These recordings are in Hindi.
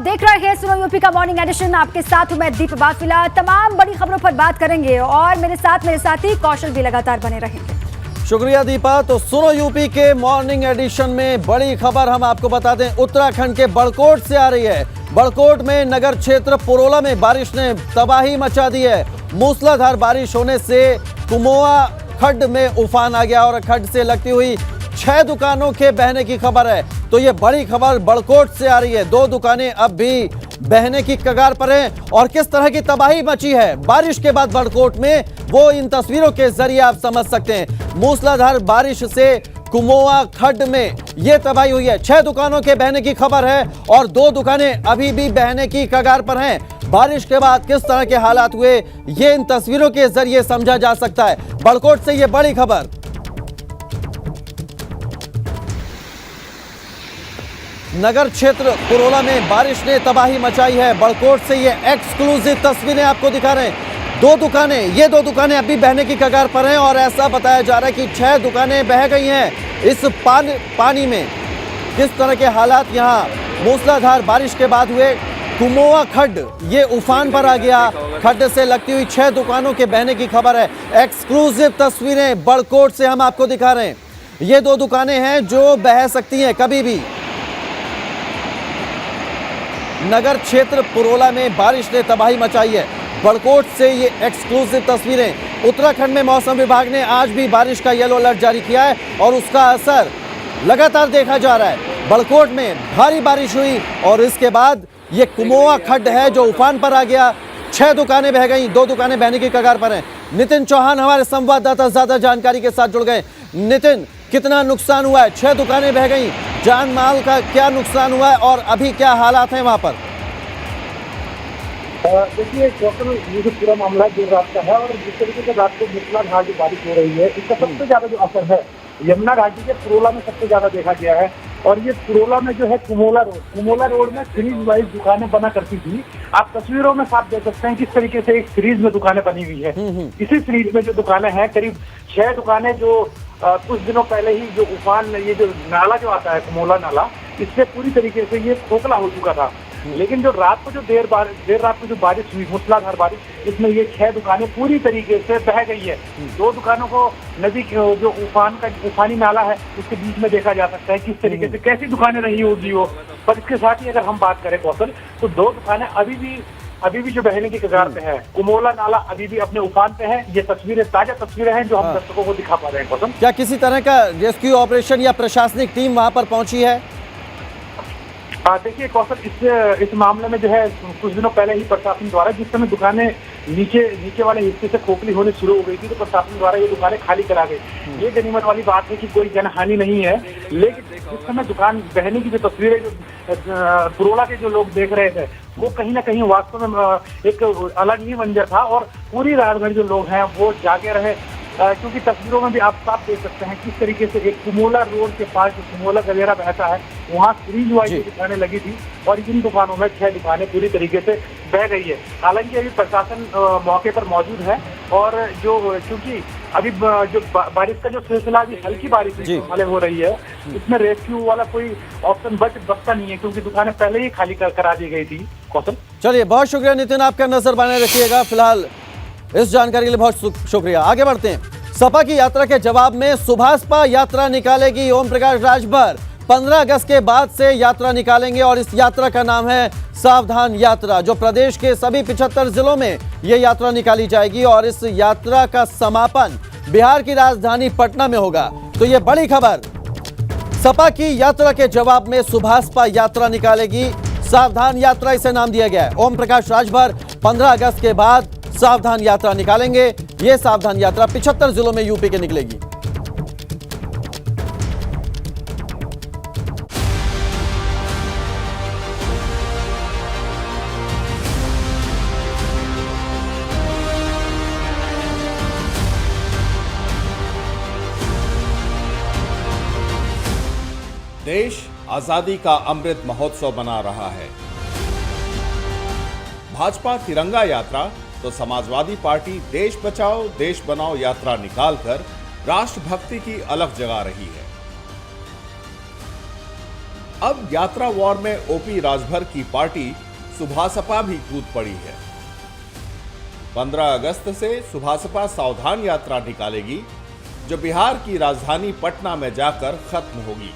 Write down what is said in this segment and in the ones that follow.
देख रहे हैं सुनो यूपी का मॉर्निंग एडिशन। आपके साथ हूं मैं दीप बाफिला। तमाम बड़ी खबरों पर बात करेंगे और मेरे साथी कौशल भी लगातार बने रहेंगे। शुक्रिया दीपा। तो सुनो यूपी के मॉर्निंग एडिशन में बड़ी खबर हम आपको बता दें, उत्तराखंड के बड़कोट से आ रही है। बड़कोट में नगर क्षेत्र पुरोला में बारिश ने तबाही मचा दी है। मूसलाधार बारिश होने से कुमोआ खड्ड में उफान आ गया और खड्ड से लगती हुई 6 दुकानों के बहने की खबर है। तो ये बड़ी खबर बड़कोट से आ रही है। 2 दुकानें अब भी बहने की कगार पर हैं और किस तरह की तबाही मची है बारिश के बाद बड़कोट में, वो इन तस्वीरों के जरिए आप समझ सकते हैं। मूसलाधार बारिश से कुमोआ खड्ड में ये तबाही हुई है। 6 दुकानों के बहने की खबर है और 2 दुकानें अभी भी बहने की कगार पर हैं। बारिश के बाद किस तरह के हालात हुए ये इन तस्वीरों के जरिए समझा जा सकता है। बड़कोट से ये बड़ी खबर। नगर क्षेत्र पुरोला में बारिश ने तबाही मचाई है। बड़कोट से ये एक्सक्लूसिव तस्वीरें आपको दिखा रहे हैं। 2 दुकानें अभी बहने की कगार पर हैं और ऐसा बताया जा रहा है कि 6 दुकानें बह गई हैं इस पानी में। किस तरह के हालात यहाँ मूसलाधार बारिश के बाद हुए। कुमोआ खड्ड ये उफान पर आ गया। खड्ड से लगती हुई 6 दुकानों के बहने की खबर है। एक्सक्लूसिव तस्वीरें बड़कोट से हम आपको दिखा रहे हैं। ये 2 दुकानें हैं जो बह सकती हैं कभी भी। नगर क्षेत्र पुरोला में बारिश ने तबाही मचाई है। बड़कोट से ये एक्सक्लूसिव तस्वीरें। उत्तराखंड में मौसम विभाग ने आज भी बारिश का येलो अलर्ट जारी किया है और उसका असर लगातार देखा जा रहा है। बड़कोट में भारी बारिश हुई और इसके बाद ये कुमोआ खड्ड है जो उफान पर आ गया। 6 दुकानें बह गई, 2 दुकानें बहने की कगार पर हैं। नितिन चौहान हमारे संवाददाता ज्यादा जानकारी के साथ जुड़ गए। नितिन, कितना नुकसान हुआ है? 6 दुकानें बह गई, जान माल का क्या नुकसान हुआ है और अभी क्या हालात हैं वहां पर? देखिए ये जो पूरा मामला देर रात का है और जिस तरीके से रात को मूसलाधार जो बारिश हो रही है इसका सबसे ज्यादा जो असर है यमुना घाटी के पुरोला में सबसे ज्यादा देखा गया है। और ये पुरोला में जो है कुमोला रोड में सीरीज वाइज दुकानें बना करती थी। आप तस्वीरों में साफ देख सकते हैं किस तरीके से एक सीरीज में दुकानें बनी हुई है। इसी सीरीज में जो दुकानें हैं करीब 6 दुकानें जो कुछ दिनों पहले ही जो उफान, ये जो नाला जो आता है कुमोला नाला, इससे पूरी तरीके से ये खोखला हो चुका था। लेकिन जो रात को जो देर रात को जो बारिश हुई, मूसलाधार बारिश, इसमें ये 6 दुकानें पूरी तरीके से बह गई है। 2 दुकानों को नदी जो उफानी नाला है उसके बीच में देखा जा सकता है किस तरीके से कैसी दुकानें रही होगी वो। पर इसके साथ ही अगर हम बात करें कौशल, तो 2 दुकानें अभी भी जो बहने की कगार पे है। कुमोला नाला अभी भी अपने उफान पे है। ये ताजा तस्वीरें हैं जो हम दर्शकों को दिखा पा रहे हैं। कौशल, क्या किसी तरह का रेस्क्यू ऑपरेशन या प्रशासनिक टीम वहां पर पहुंची है? देखिए कौशल, इस मामले में जो है कुछ दिनों पहले ही प्रशासन द्वारा, जिस समय दुकानें नीचे वाले हिस्से से खोखली होनी शुरू हो गई थी, तो प्रशासन द्वारा ये दुकानें खाली करा गई। ये गनीमत वाली बात है कि कोई जनहानि नहीं है। लेकिन जिस समय दुकान बहने की जो तस्वीरें जो पुरोला के जो लोग देख रहे थे, वो कहीं ना कहीं वास्तव में एक अलग ही मंजर था और पूरी रात भर जो लोग हैं वो जागे रहे। क्योंकि तस्वीरों में भी आप साफ देख सकते हैं किस तरीके से एक कुमोला रोड के पास जो कुमोला गलेरा बहता है वहाँ सीरीज वाइज दुकानें लगी थी और इन दुकानों में 6 दुकानें पूरी तरीके से बह गई है। हालांकि अभी प्रशासन मौके पर मौजूद है और क्योंकि अभी जो बारिश का जो सिलसिला अभी हल्की बारिश वाले हो रही है, इसमें रेस्क्यू वाला कोई ऑप्शन बचता नहीं है क्योंकि दुकानें पहले ही खाली करा दी गई थी। कौशल, चलिए बहुत शुक्रिया नितिन, आपका नजर बनाए रखिएगा। फिलहाल इस जानकारी के लिए बहुत शुक्रिया। आगे बढ़ते हैं। सपा की यात्रा के जवाब में सुभाषपा यात्रा निकालेगी ओम प्रकाश राजभर। 15 अगस्त के बाद से यात्रा निकालेंगे और इस यात्रा का नाम है सावधान यात्रा, जो प्रदेश के सभी 75 जिलों में यह यात्रा निकाली जाएगी और इस यात्रा का समापन बिहार की राजधानी पटना में होगा। तो यह बड़ी खबर, सपा की यात्रा के जवाब में सुभाषपा यात्रा निकालेगी, सावधान यात्रा इसे नाम दिया गया है। ओम प्रकाश राजभर 15 अगस्त के बाद सावधान यात्रा निकालेंगे। यह सावधान यात्रा 75 जिलों में यूपी के निकलेगी। देश आजादी का अमृत महोत्सव मना रहा है। भाजपा तिरंगा यात्रा तो समाजवादी पार्टी देश बचाओ देश बनाओ यात्रा निकालकर राष्ट्रभक्ति की अलख जगा रही है। अब यात्रा वॉर में ओपी राजभर की पार्टी सुभासपा भी कूद पड़ी है। 15 अगस्त से सुभासपा सावधान यात्रा निकालेगी, जो बिहार की राजधानी पटना में जाकर खत्म होगी।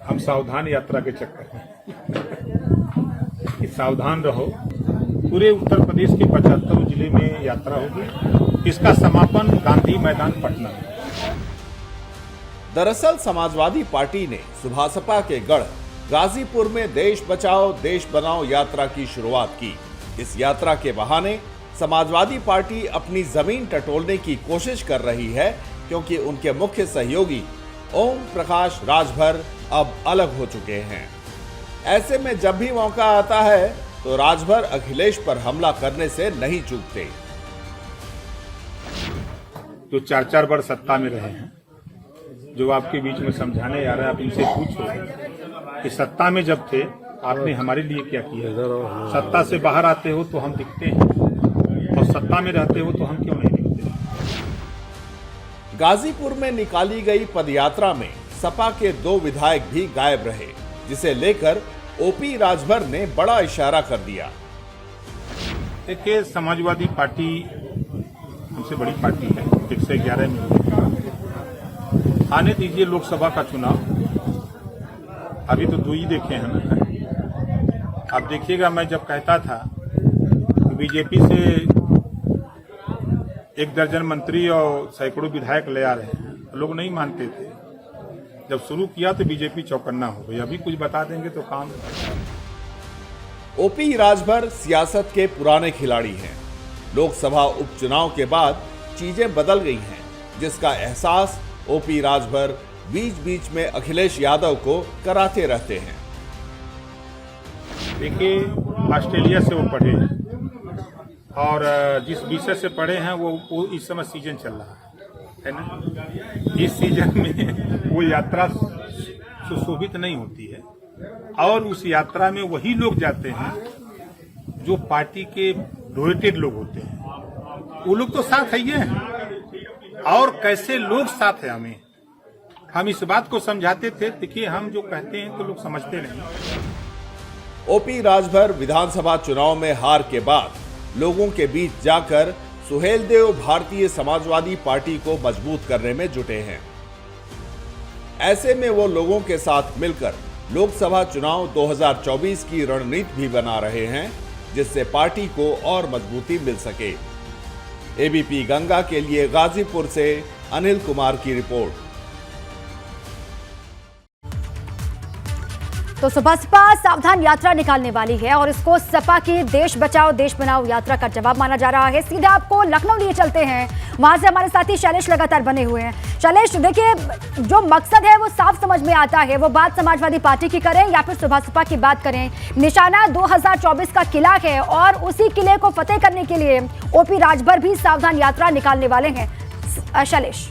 हम सावधान यात्रा के चक्कर में कि सावधान रहो। पूरे उत्तर प्रदेश के 75 जिले में यात्रा होगी। इसका समापन गांधी मैदान पटना में। दरअसल समाजवादी पार्टी ने सुभासपा के गढ़ गाजीपुर में देश बचाओ देश बनाओ यात्रा की शुरुआत की। इस यात्रा के बहाने समाजवादी पार्टी अपनी जमीन टटोलने की कोशिश कर रही है, क्योंकि उनके मुख्य सहयोगी ओम प्रकाश राजभर अब अलग हो चुके हैं। ऐसे में जब भी मौका आता है तो राजभर अखिलेश पर हमला करने से नहीं चूकते। जो 4-4 वर्ष सत्ता में रहे हैं, जो आपके बीच में समझाने आ रहे हैं, आप इनसे पूछो कि सत्ता में जब थे आपने हमारे लिए क्या किया। सत्ता से बाहर आते हो तो हम दिखते हैं, और सत्ता में रहते हो तो हम क्यों नहीं दिखते। गाजीपुर में निकाली गई पदयात्रा में सपा के 2 विधायक भी गायब रहे, जिसे लेकर ओपी राजभर ने बड़ा इशारा कर दिया। देखिए, समाजवादी पार्टी हमसे बड़ी पार्टी है, 111 में। आने दीजिए लोकसभा का चुनाव, अभी तो 2 ही देखे हैं। आप देखिएगा, मैं जब कहता था बीजेपी से 1 दर्जन मंत्री और सैकड़ों विधायक ले आ रहे हैं, लोग नहीं मानते थे। जब शुरू किया तो बीजेपी चौकन्ना हो गई। अभी कुछ बता देंगे तो काम। ओपी राजभर सियासत के पुराने खिलाड़ी हैं। लोकसभा उपचुनाव के बाद चीजें बदल गई हैं, जिसका एहसास ओपी राजभर बीच बीच में अखिलेश यादव को कराते रहते हैं। देखिए, ऑस्ट्रेलिया से वो पढ़े हैं, और जिस विषय से पढ़े हैं वो इस समय सीजन चल रहा है ना। इस सीजन में वो यात्रा सुशोभित नहीं होती है, और उस यात्रा में वही लोग जाते हैं जो पार्टी के डोनेटेड लोग होते हैं। वो लोग तो साथ है ही हैं, और कैसे लोग साथ है हम इस बात को समझाते थे। देखिए, हम जो कहते हैं तो लोग समझते नहीं। ओपी राजभर विधानसभा चुनाव में हार के बाद लोगों के बीच जाकर सुहेलदेव भारतीय समाजवादी पार्टी को मजबूत करने में जुटे हैं। ऐसे में वो लोगों के साथ मिलकर लोकसभा चुनाव 2024 की रणनीति भी बना रहे हैं, जिससे पार्टी को और मजबूती मिल सके। एबीपी गंगा के लिए गाजीपुर से अनिल कुमार की रिपोर्ट। तो सुभासपा सावधान यात्रा निकालने वाली है, और इसको सपा की देश बचाओ देश बनाओ यात्रा का जवाब माना जा रहा है। सीधे आपको लखनऊ लिए चलते हैं, वहां से हमारे साथी शैलेश लगातार बने हुए हैं। शैलेश, देखिए, जो मकसद है वो साफ समझ में आता है। वो बात समाजवादी पार्टी की करें या फिर सुभासपा की बात करें, निशाना 2024 का किला है, और उसी किले को फतेह करने के लिए ओपी राजभर भी सावधान यात्रा निकालने वाले हैं। शैलेश,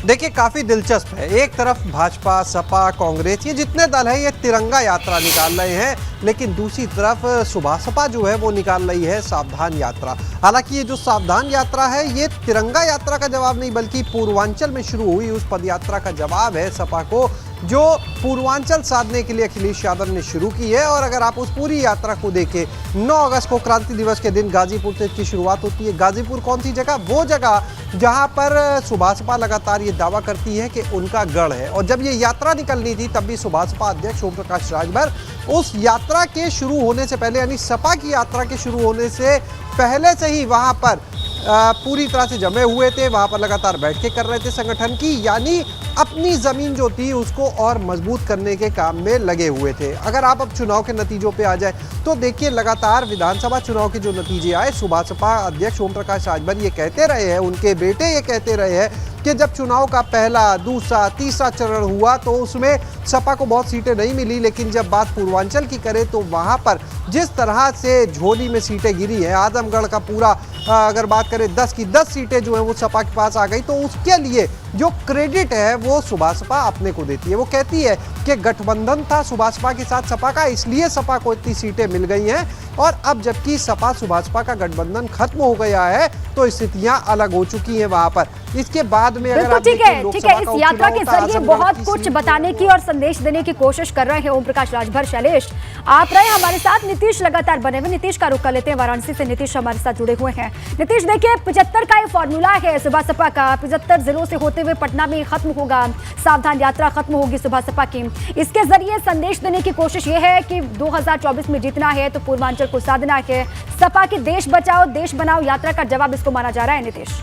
देखिए, काफी दिलचस्प है। एक तरफ भाजपा, सपा, कांग्रेस, ये जितने दल हैं ये तिरंगा यात्रा निकाल रहे हैं, लेकिन दूसरी तरफ सुभासपा जो है वो निकाल रही है सावधान यात्रा। हालांकि ये जो सावधान यात्रा है ये तिरंगा यात्रा का जवाब नहीं, बल्कि पूर्वांचल में शुरू हुई उस पदयात्रा का जवाब है सपा को, जो पूर्वांचल साधने के लिए अखिलेश यादव ने शुरू की है। और अगर आप उस पूरी यात्रा को देखें, 9 अगस्त को क्रांति दिवस के दिन गाजीपुर से इसकी शुरुआत होती है। गाजीपुर कौन सी जगह? वो जगह जहां पर सुभासपा लगातार ये दावा करती है कि उनका गढ़ है। और जब ये यात्रा निकलनी थी तब भी सुभासपा अध्यक्ष ओम प्रकाश राजभर उस यात्रा के शुरू होने से पहले, यानी सपा की यात्रा के शुरू होने से पहले से ही वहां पर पूरी तरह से जमे हुए थे। वहां पर लगातार बैठकें कर रहे थे संगठन की, यानी अपनी जमीन जो थी उसको और मजबूत करने के काम में लगे हुए थे। अगर आप अब चुनाव के नतीजों पे आ जाए तो देखिए, लगातार विधानसभा चुनाव के जो नतीजे आए, सुभासपा अध्यक्ष ओम प्रकाश राजभर ये कहते रहे हैं, उनके बेटे ये कहते रहे हैं कि जब चुनाव का पहला, दूसरा, तीसरा चरण हुआ तो उसमें सपा को बहुत सीटें नहीं मिली, लेकिन जब बात पूर्वांचल की करें तो वहां पर जिस तरह से झोली में सीटें गिरी हैं, आजमगढ़ का पूरा अगर बात करें 10 की 10 सीटें जो हैं वो सपा के पास आ गई, तो उसके लिए जो क्रेडिट है वो सुभासपा अपने को देती है। वो कहती है कि गठबंधन था सुभाषपा के साथ सपा का, इसलिए सपा को इतनी सीटें मिल गई हैं। और अब जबकि सपा सुभाषपा का गठबंधन खत्म हो गया है तो स्थितियां अलग हो चुकी हैं वहां पर। इसके बाद में अगर आप ठीक है, इस यात्रा के जरिए बहुत कुछ बताने की और संदेश देने की कोशिश कर रहे हैं ओम प्रकाश राजभर। शैलेश, आप रहे हमारे साथ, नीतीश लगातार बने हुए, नीतीश का रुख कर लेते हैं, वाराणसी से नीतीश हमारे साथ जुड़े हुए हैं। नीतीश, देखिए 75 का ये फॉर्मूला है सुबह सपा का, 75 जिलों से होते हुए पटना में खत्म होगा, सावधान यात्रा खत्म होगी सुबह सपा की। इसके जरिए संदेश देने की कोशिश ये है कि 2024 में जीतना है तो पूर्वांचल को साधना है। सपा की देश बचाओ देश बनाओ यात्रा का जवाब इसको माना जा रहा है नीतीश।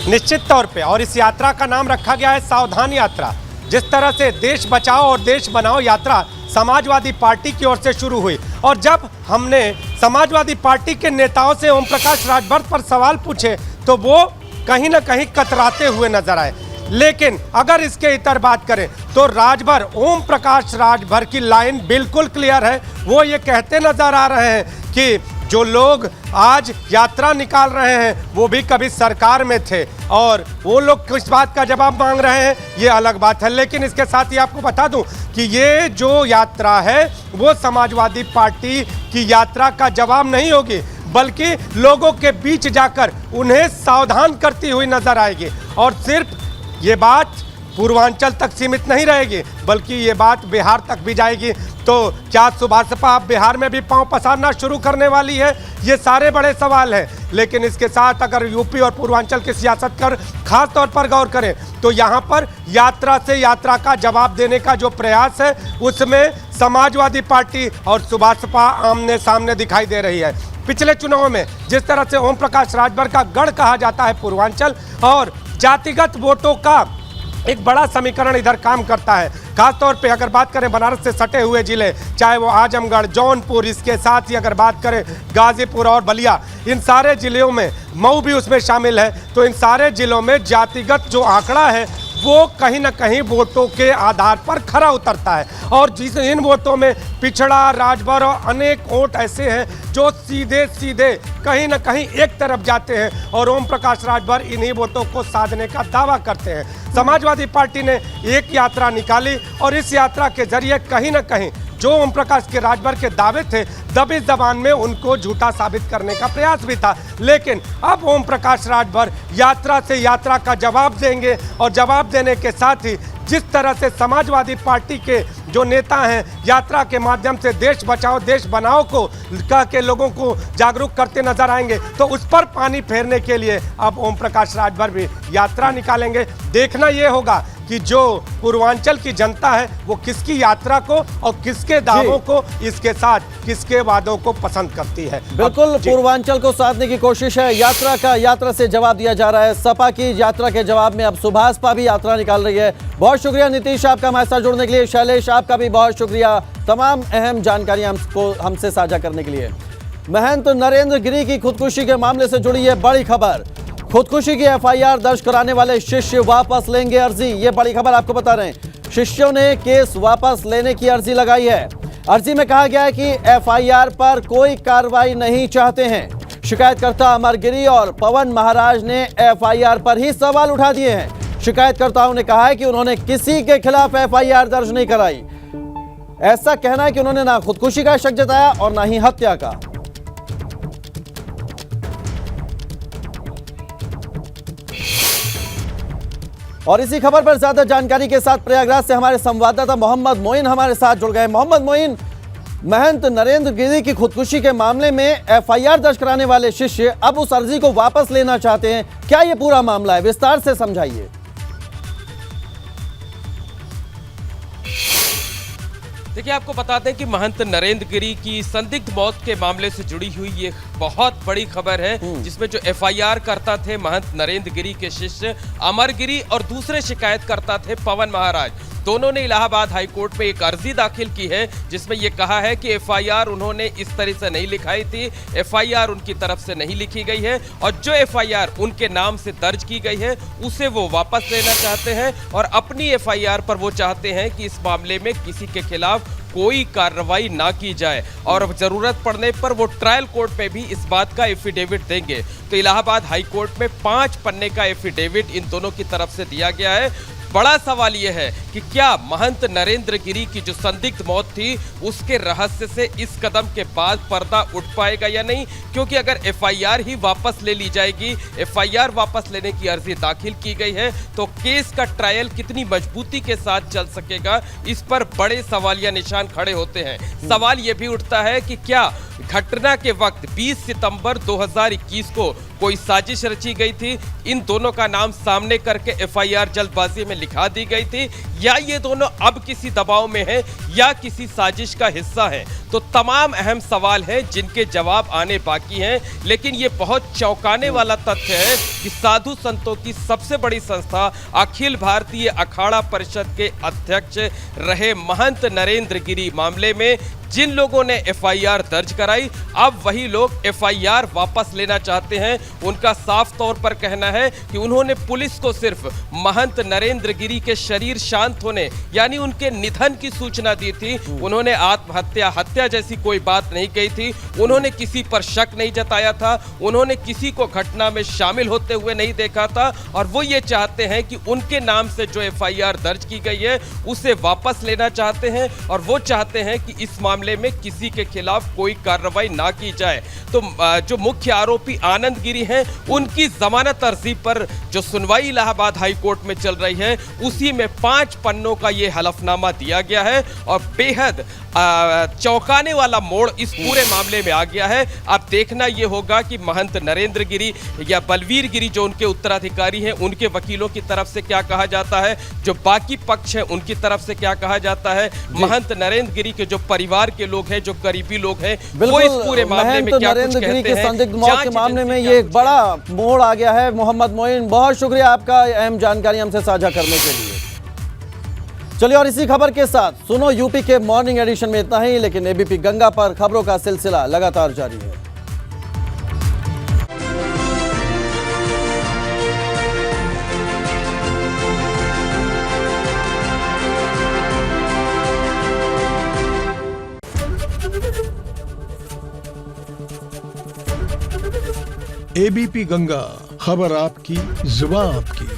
निश्चित तौर पे, और इस यात्रा का नाम रखा गया है सावधान यात्रा। जिस तरह से देश बचाओ और देश बनाओ यात्रा समाजवादी पार्टी की ओर से शुरू हुई, और जब हमने समाजवादी पार्टी के नेताओं से ओम प्रकाश राजभर पर सवाल पूछे तो वो कहीं ना कहीं कतराते हुए नजर आए। लेकिन अगर इसके इतर बात करें तो राजभर, ओम प्रकाश राजभर की लाइन बिल्कुल क्लियर है। वो ये कहते नजर आ रहे हैं कि जो लोग आज यात्रा निकाल रहे हैं वो भी कभी सरकार में थे, और वो लोग किस बात का जवाब मांग रहे हैं ये अलग बात है। लेकिन इसके साथ ही आपको बता दूं कि ये जो यात्रा है वो समाजवादी पार्टी की यात्रा का जवाब नहीं होगी, बल्कि लोगों के बीच जाकर उन्हें सावधान करती हुई नजर आएगी। और सिर्फ ये बात पूर्वांचल तक सीमित नहीं रहेगी, बल्कि ये बात बिहार तक भी जाएगी। तो क्या सुभाषपा अब बिहार में भी पांव पसारना शुरू करने वाली है? ये सारे बड़े सवाल हैं। लेकिन इसके साथ अगर यूपी और पूर्वांचल की सियासत कर खास तौर पर गौर करें तो यहाँ पर यात्रा से यात्रा का जवाब देने का जो प्रयास है उसमें समाजवादी पार्टी और सुभाषपा आमने सामने दिखाई दे रही है। पिछले चुनाव में जिस तरह से ओम प्रकाश राजभर का गढ़ कहा जाता है पूर्वांचल, और जातिगत वोटों का एक बड़ा समीकरण इधर काम करता है। खासतौर पे अगर बात करें बनारस से सटे हुए जिले, चाहे वो आजमगढ़, जौनपुर, इसके साथ ही अगर बात करें गाजीपुर और बलिया, इन सारे जिलों में, मऊ भी उसमें शामिल है, तो इन सारे जिलों में जातिगत जो आंकड़ा है वो कहीं ना कहीं वोटों के आधार पर खरा उतरता है। और जिस इन वोटों में पिछड़ा, राजभर और अनेक वोट ऐसे हैं जो सीधे सीधे कहीं ना कहीं एक तरफ जाते हैं, और ओम प्रकाश राजभर इन्हीं वोटों को साधने का दावा करते हैं। समाजवादी पार्टी ने एक यात्रा निकाली और इस यात्रा के जरिए कहीं ना कहीं जो ओम प्रकाश के राजभर के दावे थे दबी जबान में उनको झूठा साबित करने का प्रयास भी था। लेकिन अब ओम प्रकाश राजभर यात्रा से यात्रा का जवाब देंगे, और जवाब देने के साथ ही जिस तरह से समाजवादी पार्टी के जो नेता हैं यात्रा के माध्यम से देश बचाओ देश बनाओ को कह के लोगों को जागरूक करते नजर आएंगे, तो उस पर पानी फेरने के लिए अब ओम प्रकाश राजभर भी यात्रा निकालेंगे। देखना यह होगा कि जो पूर्वांचल की जनता है वो किसकी यात्रा को और किसके दावों को, इसके साथ किसके वादों को पसंद करती है। बिल्कुल पूर्वांचल को साधने की कोशिश है। यात्रा से जवाब दिया जा रहा है। सपा की यात्रा के जवाब में अब सुभाषपा भी यात्रा निकाल रही है। बहुत शुक्रिया नीतीश आपका हमारे साथ जुड़ने के लिए। शैलेश आपका भी बहुत शुक्रिया तमाम अहम जानकारियां हमसे साझा करने के लिए। महंत नरेंद्र गिरी की खुदकुशी के मामले से जुड़ी है बड़ी खबर। खुदकुशी की एफआईआर दर्ज कराने वाले शिष्य वापस लेंगे अर्जी, ये बड़ी खबर आपको बता रहे हैं। शिष्यों ने केस वापस लेने की अर्जी लगाई है। अर्जी में कहा गया है कि एफआईआर पर कोई कार्रवाई नहीं चाहते हैं। शिकायतकर्ता अमर गिरी और पवन महाराज ने एफआईआर पर ही सवाल उठा दिए हैं। शिकायतकर्ताओं ने कहा है कि उन्होंने किसी के खिलाफ एफआईआर दर्ज नहीं कराई। ऐसा कहना है कि उन्होंने ना खुदकुशी का शक जताया और ना ही हत्या का। और इसी खबर पर ज्यादा जानकारी के साथ प्रयागराज से हमारे संवाददाता मोहम्मद मोइन हमारे साथ जुड़ गए। मोहम्मद मोइन, महंत नरेंद्र गिरी की खुदकुशी के मामले में एफआईआर दर्ज कराने वाले शिष्य अब उस अर्जी को वापस लेना चाहते हैं। क्या ये पूरा मामला है, विस्तार से समझाइए। देखिए, आपको बता दें कि महंत नरेंद्र गिरी की संदिग्ध मौत के मामले से जुड़ी हुई ये बहुत बड़ी खबर है, जिसमें जो एफआईआर करता थे महंत नरेंद्र गिरी के शिष्य अमर गिरी और दूसरे शिकायतकर्ता थे पवन महाराज। दोनों ने इलाहाबाद हाई कोर्ट में एक अर्जी दाखिल की है जिसमें यह कहा है कि एफआईआर उन्होंने इस तरह से नहीं लिखाई थी, एफआईआर उनकी तरफ से नहीं लिखी गई है, और जो एफआईआर उनके नाम से दर्ज की गई है उसे वो वापस लेना चाहते हैं, और अपनी एफआईआर पर वो चाहते हैं कि इस मामले में किसी के खिलाफ कोई कार्रवाई ना की जाए, और जरूरत पड़ने पर वो ट्रायल कोर्ट में भी इस बात का एफिडेविट देंगे। तो इलाहाबाद हाई कोर्ट में 5 पन्ने का एफिडेविट इन दोनों की तरफ से दिया गया है। बड़ा सवाल यह है कि क्या महंत नरेंद्र गिरी की जो संदिग्ध मौत थी उसके रहस्य से इस कदम के बाद पर्दा उठ पाएगा या नहीं, क्योंकि अगर एफआईआर ही वापस ले ली जाएगी, एफआईआर वापस लेने की अर्जी दाखिल की गई है, तो केस का ट्रायल कितनी मजबूती के साथ चल सकेगा, इस पर बड़े सवालिया निशान खड़े होते हैं। सवाल यह भी उठता है कि क्या घटना के वक्त 20 सितंबर 2021 को कोई साजिश रची गई थी, इन दोनों का नाम सामने करके एफआईआर जल्दबाजी में लिखा दी गई थी, या ये दोनों अब किसी दबाव में हैं या किसी साजिश का हिस्सा हैं। तो तमाम अहम सवाल हैं जिनके जवाब आने बाकी हैं, लेकिन ये बहुत चौंकाने वाला तथ्य है कि साधु संतों की सबसे बड़ी संस्था अखिल भारतीय अखाड़ा परिषद के अध्यक्ष रहे महंत नरेंद्र गिरी मामले में जिन लोगों ने एफआईआर दर्ज कराई, अब वही लोग एफआईआर वापस लेना चाहते हैं। उनका साफ तौर पर कहना है कि उन्होंने पुलिस को सिर्फ महंत नरेंद्र गिरी के शरीर शांत होने यानी उनके निधन की सूचना दी थी। उन्होंने आत्महत्या, हत्या जैसी कोई बात नहीं कही थी। उन्होंने किसी पर शक नहीं जताया था। उन्होंने किसी को घटना में शामिल होते हुए नहीं देखा था, और वो ये चाहते हैं कि उनके नाम से जो एफआईआर दर्ज की गई है उसे वापस लेना चाहते हैं, और वो चाहते हैं कि इस मामले में किसी के खिलाफ कोई कार्रवाई ना की जाए। तो जो मुख्य आरोपी आनंद गिरी हैं, उनकी जमानत अर्जी पर जो सुनवाई इलाहाबाद हाई कोर्ट में चल रही है, उसी में 5 पन्नों का ये हलफनामा दिया गया है, और बेहद चौंकाने वाला मोड़ इस पूरे मामले में आ गया है। अब देखना यह होगा कि महंत नरेंद्र गिरी या बलवीर गिरी जो उनके उत्तराधिकारी हैं, उनके वकीलों की तरफ से क्या कहा जाता है, जो बाकी पक्ष है उनकी तरफ से क्या कहा जाता है, महंत नरेंद्र गिरी के जो परिवार के लोग हैं, जो करीबी लोग हैं, वो इस पूरे मामले में क्या कुछ कहते हैं। संदिग्ध मौत के मामले में ये एक बड़ा मोड़ आ गया है। मोहम्मद मोइन, बहुत शुक्रिया आपका अहम जानकारी हमसे साझा करने के लिए। चलिए, और इसी खबर के साथ सुनो यूपी के मॉर्निंग एडिशन में इतना ही, लेकिन एबीपी गंगा पर खबरों का सिलसिला लगातार जारी है। एबीपी गंगा, खबर आपकी, जुबान आपकी।